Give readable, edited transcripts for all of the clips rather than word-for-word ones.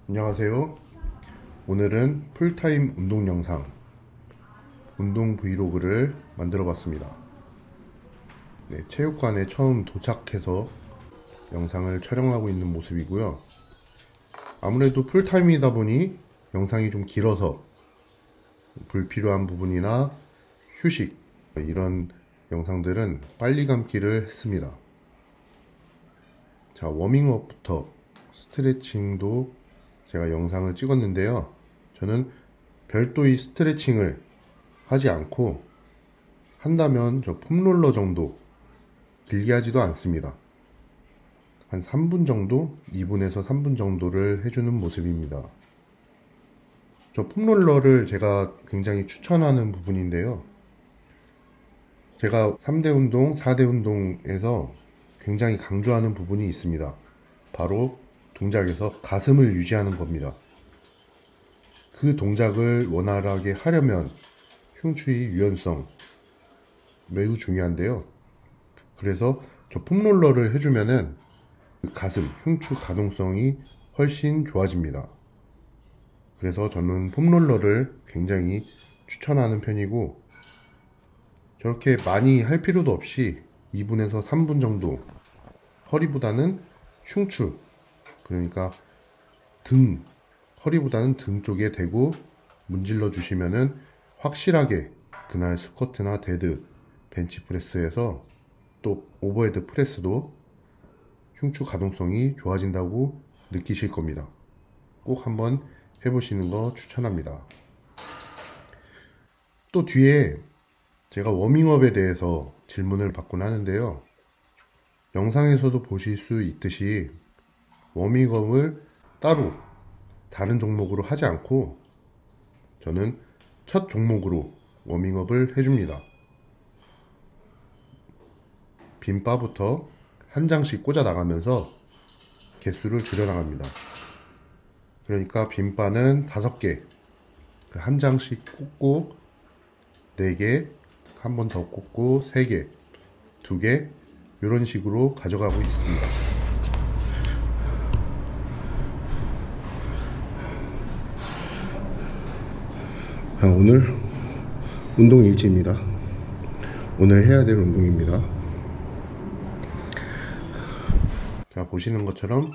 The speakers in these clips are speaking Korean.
안녕하세요. 오늘은 풀타임 운동 영상, 운동 브이로그를 만들어 봤습니다. 네, 체육관에 처음 도착해서 영상을 촬영하고 있는 모습이고요. 아무래도 풀타임이다 보니 영상이 좀 길어서 불필요한 부분이나 휴식, 이런 영상들은 빨리 감기를 했습니다. 자, 워밍업부터 스트레칭도 제가 영상을 찍었는데요. 저는 별도의 스트레칭을 하지 않고, 한다면 저 폼롤러 정도, 길게 하지도 않습니다. 한 3분 정도, 2분에서 3분 정도를 해주는 모습입니다. 저 폼롤러를 제가 굉장히 추천하는 부분인데요. 제가 3대 운동, 4대 운동에서 굉장히 강조하는 부분이 있습니다. 바로 동작에서 가슴을 유지하는 겁니다. 그 동작을 원활하게 하려면 흉추의 유연성 매우 중요한데요. 그래서 저 폼롤러를 해주면은 가슴, 흉추 가동성이 훨씬 좋아집니다. 그래서 저는 폼롤러를 굉장히 추천하는 편이고, 저렇게 많이 할 필요도 없이 2분에서 3분 정도, 허리보다는 흉추, 그러니까 등, 허리보다는 등 쪽에 대고 문질러 주시면은 확실하게 그날 스쿼트나 데드, 벤치프레스에서 또 오버헤드 프레스도 흉추 가동성이 좋아진다고 느끼실 겁니다. 꼭 한번 해보시는 거 추천합니다. 또 뒤에 제가 워밍업에 대해서 질문을 받곤 하는데요. 영상에서도 보실 수 있듯이 워밍업을 따로 다른 종목으로 하지 않고 저는 첫 종목으로 워밍업을 해줍니다. 빈바부터 한 장씩 꽂아 나가면서 개수를 줄여 나갑니다. 그러니까 빈바는 5개, 한 장씩 꽂고 4개, 한 번 더 꽂고 3개, 2개, 이런 식으로 가져가고 있습니다. 오늘 운동 일지입니다. 오늘 해야 될 운동입니다. 자, 보시는 것처럼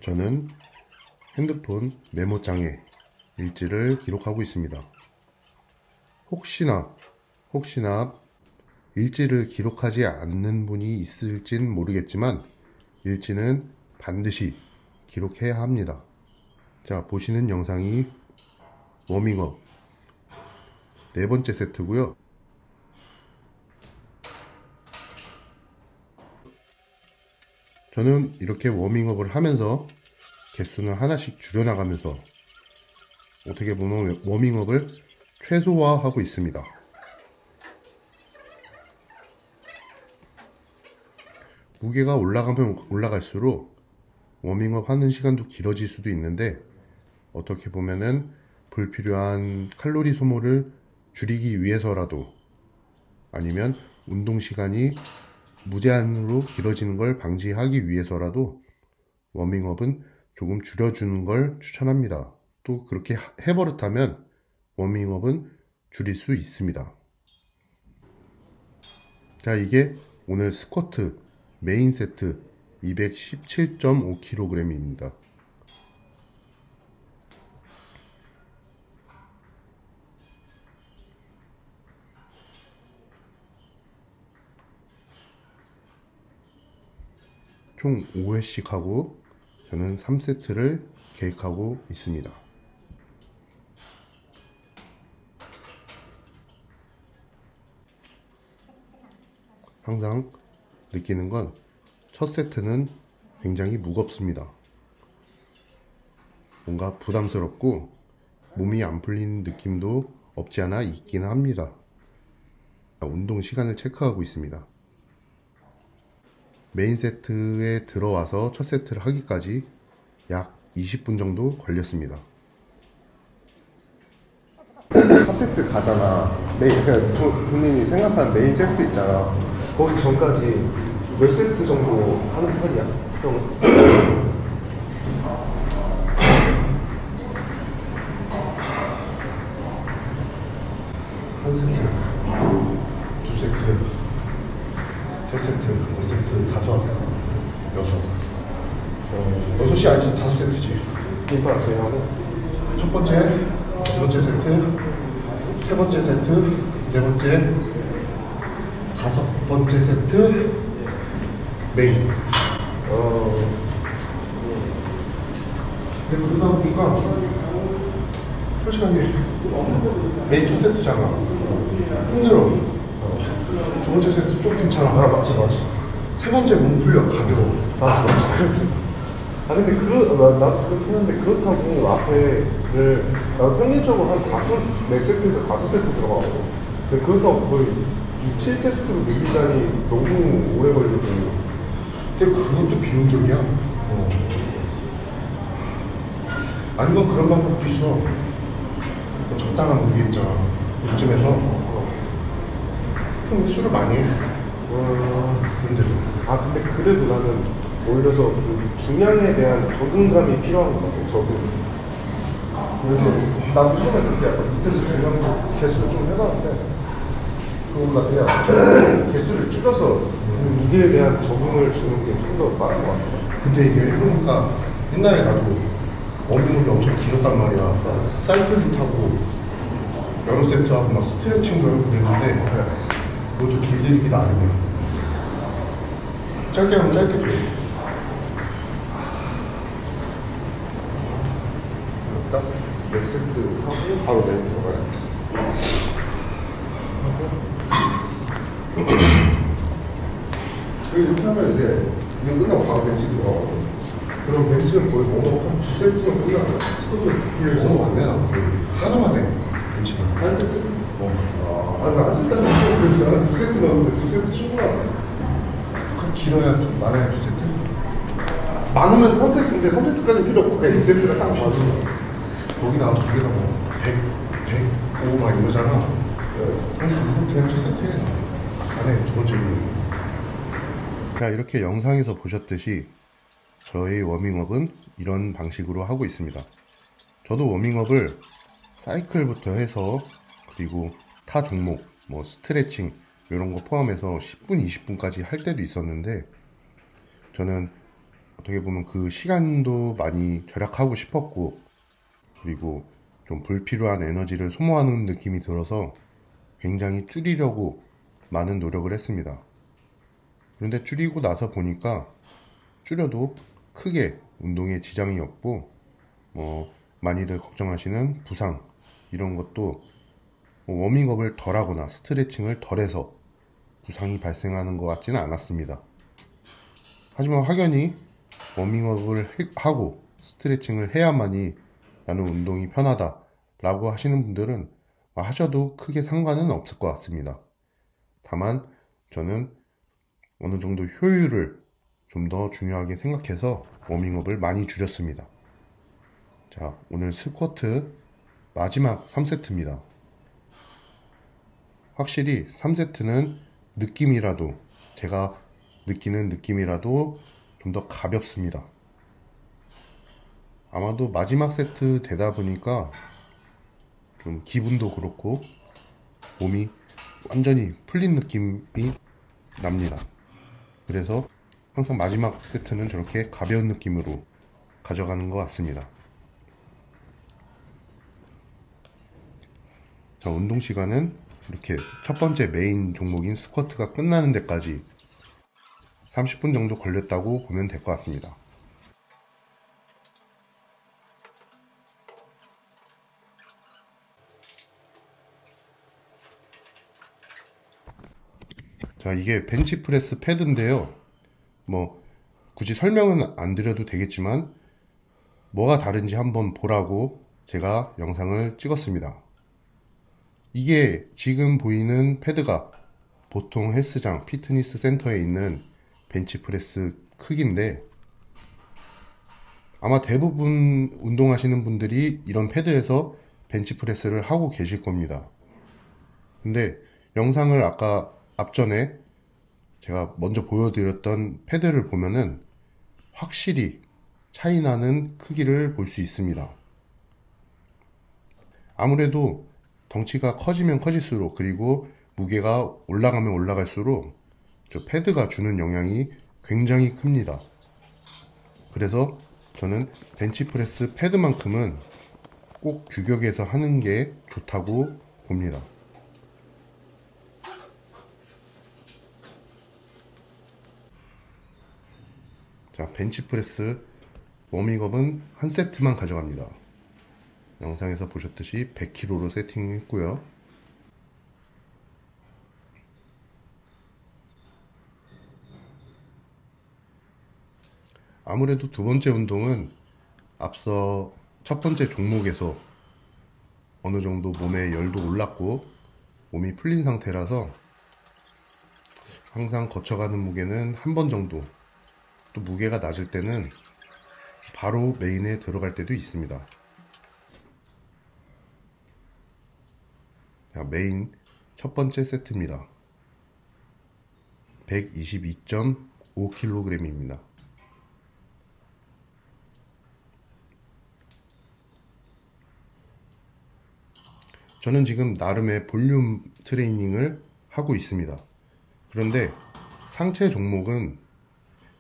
저는 핸드폰 메모장에 일지를 기록하고 있습니다. 혹시나 일지를 기록하지 않는 분이 있을진 모르겠지만 일지는 반드시 기록해야 합니다. 자, 보시는 영상이 워밍업 4번째 세트고요. 저는 이렇게 워밍업을 하면서 개수는 하나씩 줄여나가면서 어떻게 보면 워밍업을 최소화하고 있습니다. 무게가 올라가면 올라갈수록 워밍업 하는 시간도 길어질 수도 있는데, 어떻게 보면은 불필요한 칼로리 소모를 줄이기 위해서라도, 아니면 운동 시간이 무제한으로 길어지는 걸 방지하기 위해서라도 워밍업은 조금 줄여주는 걸 추천합니다. 또 그렇게 해버릇하면 워밍업은 줄일 수 있습니다. 자, 이게 오늘 스쿼트 메인 세트 217.5kg입니다. 총 5회씩 하고 저는 3세트를 계획하고 있습니다. 항상 느끼는 건 첫 세트는 굉장히 무겁습니다. 뭔가 부담스럽고 몸이 안 풀리는 느낌도 없지 않아 있기는 합니다. 운동 시간을 체크하고 있습니다. 메인 세트에 들어와서 첫 세트를 하기까지 약 20분 정도 걸렸습니다. 탑 세트 가잖아. 그러니까 본인이 생각하는 메인 세트 있잖아. 거기 전까지 몇 세트 정도 하는 편이야? 형? 6시 아니지 5세트지. 인파스 하고. 첫 번째, 두 번째 세트, 세 번째 세트, 네 번째, 다섯 번째 세트, 메인. 근데 그러다 보니까 솔직하게 메인 첫 세트잖아. 힘들어. 두 번째 세트 좀 괜찮아. 맞아. 세 번째 몸 풀려 가벼워. 맞아. 근데 나도 그렇긴 한데, 그렇다고 앞에를, 나도 평균적으로 한 4세트에서 5세트 들어가고. 근데 그렇다고 거의 6, 7세트로 늘리자니 너무 오래 걸리고. 근데 그것도 비용적이야. 아니면 그런 방법도 있어. 뭐 적당한 무게 있잖아. 요즘에서 좀 술을 많이 해. 근데 그래도 나는 오히려 그 중량에 대한 적응감이 필요한 것 같아, 적응. 그래서 나도 처음에 그렇게 약간 밑에서 중량 개수를 좀 해봤는데, 그거보다 그냥 개수를 줄여서 그 무게에 대한 적응을 주는 게 좀 더 빠른 것 같아. 근데 이게 해보니까 옛날에 나도 워밍업이 엄청 길었단 말이야. 사이클도 타고 여러 세트하고 막 스트레칭도 하고 그랬는데 그것도 길들이기 나름이야. 짧게 하면 짧게 돼. 딱 4세트 하고 바로 메인 들어가야지. 이렇게 하면 이제 이거 끝나고 바로 벤치 들어가고, 그럼 벤치는 거의 한 2세트면 끝나잖아. 스쿼트 너무 많네. 나 하나만 해. 벤치만. 한 세트? 나 한 세트 하면 그래서 한 2세트 넣었는데 2세트 충분하다. 그 길어야 좀 많아야 2세트? 많으면 3세트인데 3세트까지 필요 없고 그냥 2세트가 딱 맞으면. 거기다가 두 개가 뭐 100, 105 막 이러잖아. 그냥 첫 세트에 안 해. 두 번째 로. 자, 이렇게 영상에서 보셨듯이 저의 워밍업은 이런 방식으로 하고 있습니다. 저도 워밍업을 사이클부터 해서 그리고 타 종목, 뭐 스트레칭 이런 거 포함해서 10분, 20분까지 할 때도 있었는데, 저는 어떻게 보면 그 시간도 많이 절약하고 싶었고, 그리고 좀 불필요한 에너지를 소모하는 느낌이 들어서 굉장히 줄이려고 많은 노력을 했습니다. 그런데 줄이고 나서 보니까 줄여도 크게 운동에 지장이 없고, 많이들 걱정하시는 부상 이런 것도 워밍업을 덜 하거나 스트레칭을 덜 해서 부상이 발생하는 것 같지는 않았습니다. 하지만 확연히 워밍업을 하고 스트레칭을 해야만이 나는 운동이 편하다 라고 하시는 분들은 하셔도 크게 상관은 없을 것 같습니다. 다만 저는 어느 정도 효율을 좀 더 중요하게 생각해서 워밍업을 많이 줄였습니다. 자, 오늘 스쿼트 마지막 3세트입니다. 확실히 3세트는 느낌이라도, 제가 느끼는 느낌이라도 좀 더 가볍습니다. 아마도 마지막 세트 되다 보니까 좀 기분도 그렇고 몸이 완전히 풀린 느낌이 납니다. 그래서 항상 마지막 세트는 저렇게 가벼운 느낌으로 가져가는 것 같습니다. 자, 운동 시간은 이렇게 첫 번째 메인 종목인 스쿼트가 끝나는 데까지 30분 정도 걸렸다고 보면 될 것 같습니다. 자, 이게 벤치프레스 패드인데요. 뭐 굳이 설명은 안 드려도 되겠지만 뭐가 다른지 한번 보라고 제가 영상을 찍었습니다. 이게 지금 보이는 패드가 보통 헬스장, 피트니스 센터에 있는 벤치프레스 크기인데, 아마 대부분 운동하시는 분들이 이런 패드에서 벤치프레스를 하고 계실 겁니다. 근데 영상을 아까 앞전에 제가 먼저 보여드렸던 패드를 보면은 확실히 차이나는 크기를 볼 수 있습니다. 아무래도 덩치가 커지면 커질수록, 그리고 무게가 올라가면 올라갈수록 저 패드가 주는 영향이 굉장히 큽니다. 그래서 저는 벤치프레스 패드만큼은 꼭 규격에서 하는 게 좋다고 봅니다. 자, 벤치프레스 워밍업은 한 세트만 가져갑니다. 영상에서 보셨듯이 100kg로 세팅했고요. 아무래도 두 번째 운동은 앞서 첫 번째 종목에서 어느 정도 몸에 열도 올랐고 몸이 풀린 상태라서 항상 거쳐가는 무게는 한 번 정도, 또 무게가 낮을 때는 바로 메인에 들어갈 때도 있습니다. 자, 메인 첫 번째 세트입니다. 122.5kg입니다. 저는 지금 나름의 볼륨 트레이닝을 하고 있습니다. 그런데 상체 종목은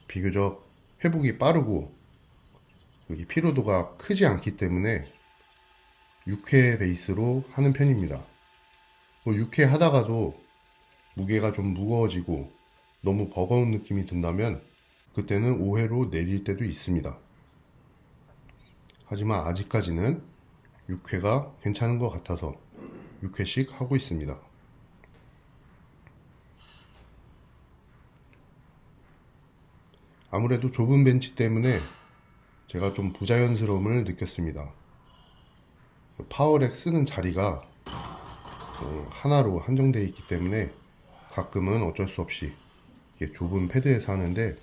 비교적 회복이 빠르고 여기 피로도가 크지 않기 때문에 6회 베이스로 하는 편입니다. 6회 하다가도 무게가 좀 무거워지고 너무 버거운 느낌이 든다면 그때는 5회로 내릴 때도 있습니다. 하지만 아직까지는 6회가 괜찮은 것 같아서 6회씩 하고 있습니다. 아무래도 좁은 벤치 때문에 제가 좀 부자연스러움을 느꼈습니다. 파워렉 쓰는 자리가 하나로 한정되어 있기 때문에 가끔은 어쩔 수 없이 이게 좁은 패드에서 하는데,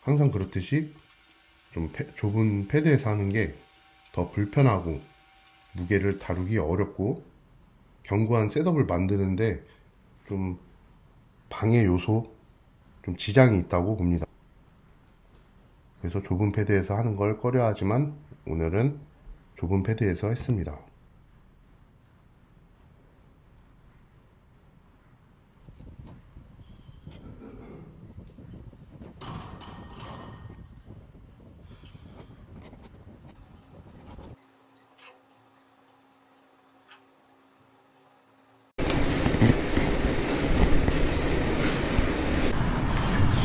항상 그렇듯이 좀 좁은 패드에서 하는 게 더 불편하고 무게를 다루기 어렵고 견고한 셋업을 만드는데 좀 방해 요소, 좀 지장이 있다고 봅니다. 그래서 좁은 패드에서 하는 걸 꺼려 하지만 오늘은 좁은 패드에서 했습니다.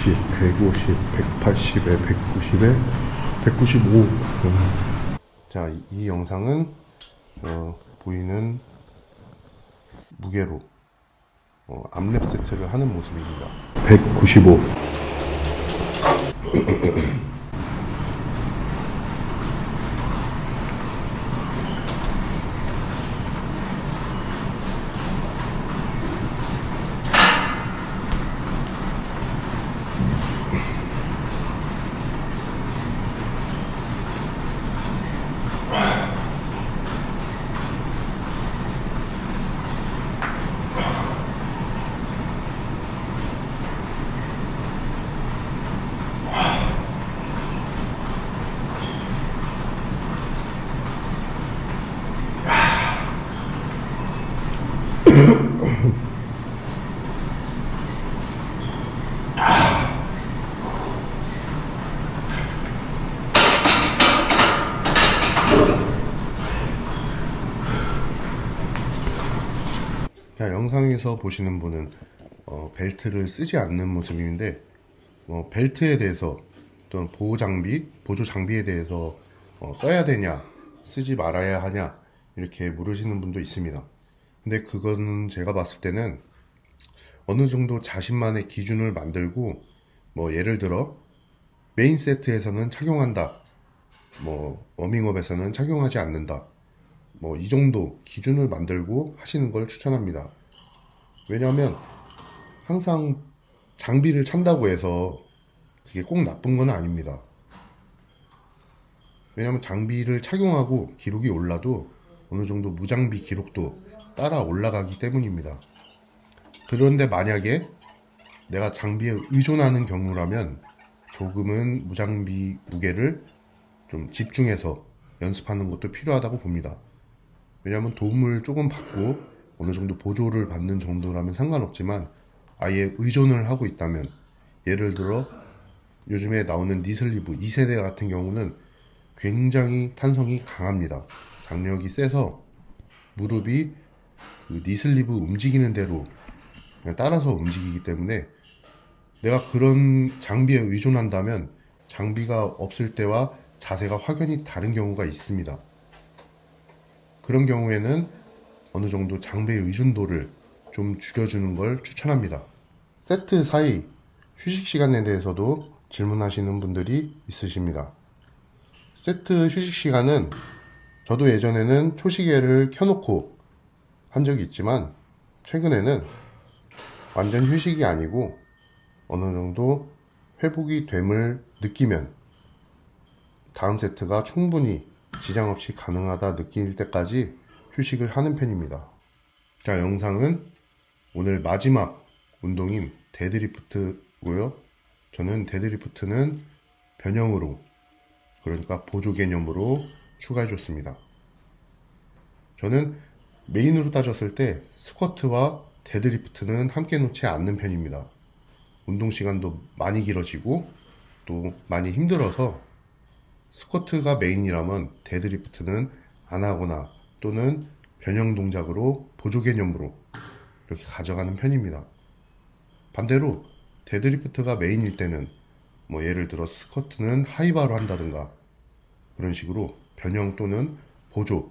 십, 150, 180에 190에 195. 자, 이 영상은 보이는 무게로 암랩 세트를 하는 모습입니다. 195. 자, 영상에서 보시는 분은 벨트를 쓰지 않는 모습인데, 벨트에 대해서 또는 보조 장비에 대해서 써야 되냐, 쓰지 말아야 하냐 이렇게 물으시는 분도 있습니다. 근데 그건 제가 봤을 때는 어느 정도 자신만의 기준을 만들고, 예를 들어 메인 세트에서는 착용한다, 워밍업에서는 착용하지 않는다, 이 정도 기준을 만들고 하시는 걸 추천합니다. 왜냐하면 항상 장비를 찬다고 해서 그게 꼭 나쁜 건 아닙니다. 왜냐하면 장비를 착용하고 기록이 올라도 어느 정도 무장비 기록도 따라 올라가기 때문입니다. 그런데 만약에 내가 장비에 의존하는 경우라면 조금은 무장비 무게를 좀 집중해서 연습하는 것도 필요하다고 봅니다. 왜냐하면 도움을 조금 받고 어느 정도 보조를 받는 정도라면 상관없지만, 아예 의존을 하고 있다면, 예를 들어 요즘에 나오는 니슬리브 2세대 같은 경우는 굉장히 탄성이 강합니다. 장력이 세서 무릎이 그 니슬리브 움직이는 대로 그냥 따라서 움직이기 때문에 내가 그런 장비에 의존한다면 장비가 없을 때와 자세가 확연히 다른 경우가 있습니다. 그런 경우에는 어느 정도 장비의 의존도를 좀 줄여주는 걸 추천합니다. 세트 사이 휴식 시간에 대해서도 질문하시는 분들이 있으십니다. 세트 휴식 시간은 저도 예전에는 초시계를 켜놓고 한 적이 있지만 최근에는 완전 휴식이 아니고 어느 정도 회복이 됨을 느끼면 다음 세트가 충분히 지장 없이 가능하다 느낄 때까지 휴식을 하는 편입니다. 자, 영상은 오늘 마지막 운동인 데드리프트고요. 저는 데드리프트는 변형으로, 그러니까 보조 개념으로 추가해 줬습니다. 저는 메인으로 따졌을 때 스쿼트와 데드리프트는 함께 놓지 않는 편입니다. 운동 시간도 많이 길어지고 또 많이 힘들어서 스쿼트가 메인이라면 데드리프트는 안 하거나 또는 변형 동작으로 보조 개념으로 이렇게 가져가는 편입니다. 반대로 데드리프트가 메인일 때는 뭐 예를 들어 스쿼트는 하이바로 한다든가 그런 식으로 변형 또는 보조,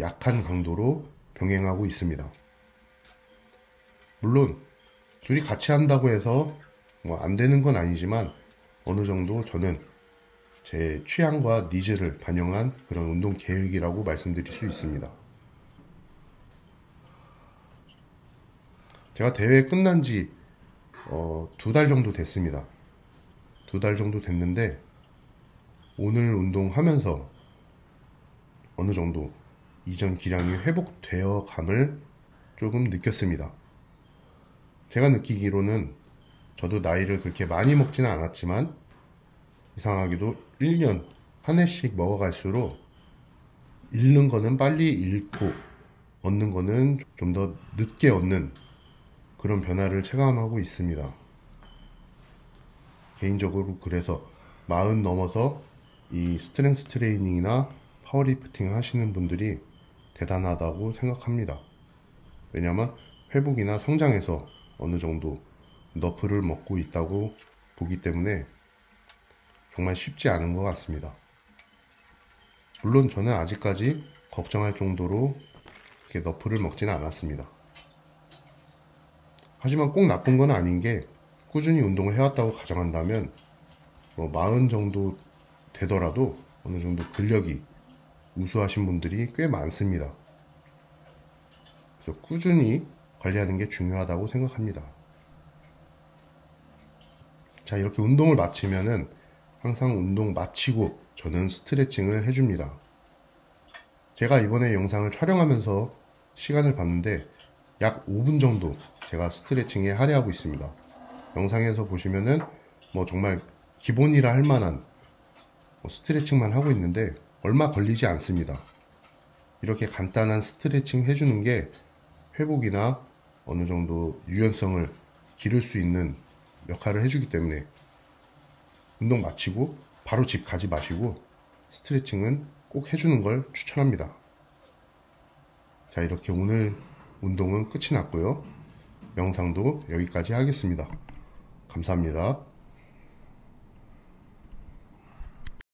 약한 강도로 병행하고 있습니다. 물론 둘이 같이 한다고 해서 뭐 안 되는 건 아니지만 어느 정도 저는 제 취향과 니즈를 반영한 그런 운동 계획이라고 말씀드릴 수 있습니다. 제가 대회 끝난 지 2달 정도 됐습니다. 2달 정도 됐는데 오늘 운동하면서 어느 정도 이전 기량이 회복되어 감을 조금 느꼈습니다. 제가 느끼기로는 저도 나이를 그렇게 많이 먹지는 않았지만 이상하게도 1년 한 해씩 먹어갈수록 잃는 거는 빨리 잃고 얻는 거는 좀 더 늦게 얻는 그런 변화를 체감하고 있습니다. 개인적으로 그래서 40 넘어서 이 스트렝스 트레이닝이나 파워리프팅 하시는 분들이 대단하다고 생각합니다. 왜냐하면 회복이나 성장에서 어느 정도 너프를 먹고 있다고 보기 때문에 정말 쉽지 않은 것 같습니다. 물론 저는 아직까지 걱정할 정도로 그렇게 너프를 먹지는 않았습니다. 하지만 꼭 나쁜 건 아닌 게 꾸준히 운동을 해왔다고 가정한다면 40 정도 되더라도 어느 정도 근력이 우수하신 분들이 꽤 많습니다. 그래서 꾸준히 관리하는 게 중요하다고 생각합니다. 자, 이렇게 운동을 마치면은 항상 운동 마치고 저는 스트레칭을 해줍니다. 제가 이번에 영상을 촬영하면서 시간을 봤는데 약 5분 정도 제가 스트레칭에 할애하고 있습니다. 영상에서 보시면은 정말 기본이라 할 만한 스트레칭만 하고 있는데 얼마 걸리지 않습니다. 이렇게 간단한 스트레칭 해주는 게 회복이나 어느 정도 유연성을 기를 수 있는 역할을 해주기 때문에 운동 마치고 바로 집 가지 마시고 스트레칭은 꼭 해주는 걸 추천합니다. 자, 이렇게 오늘 운동은 끝이 났고요. 영상도 여기까지 하겠습니다. 감사합니다.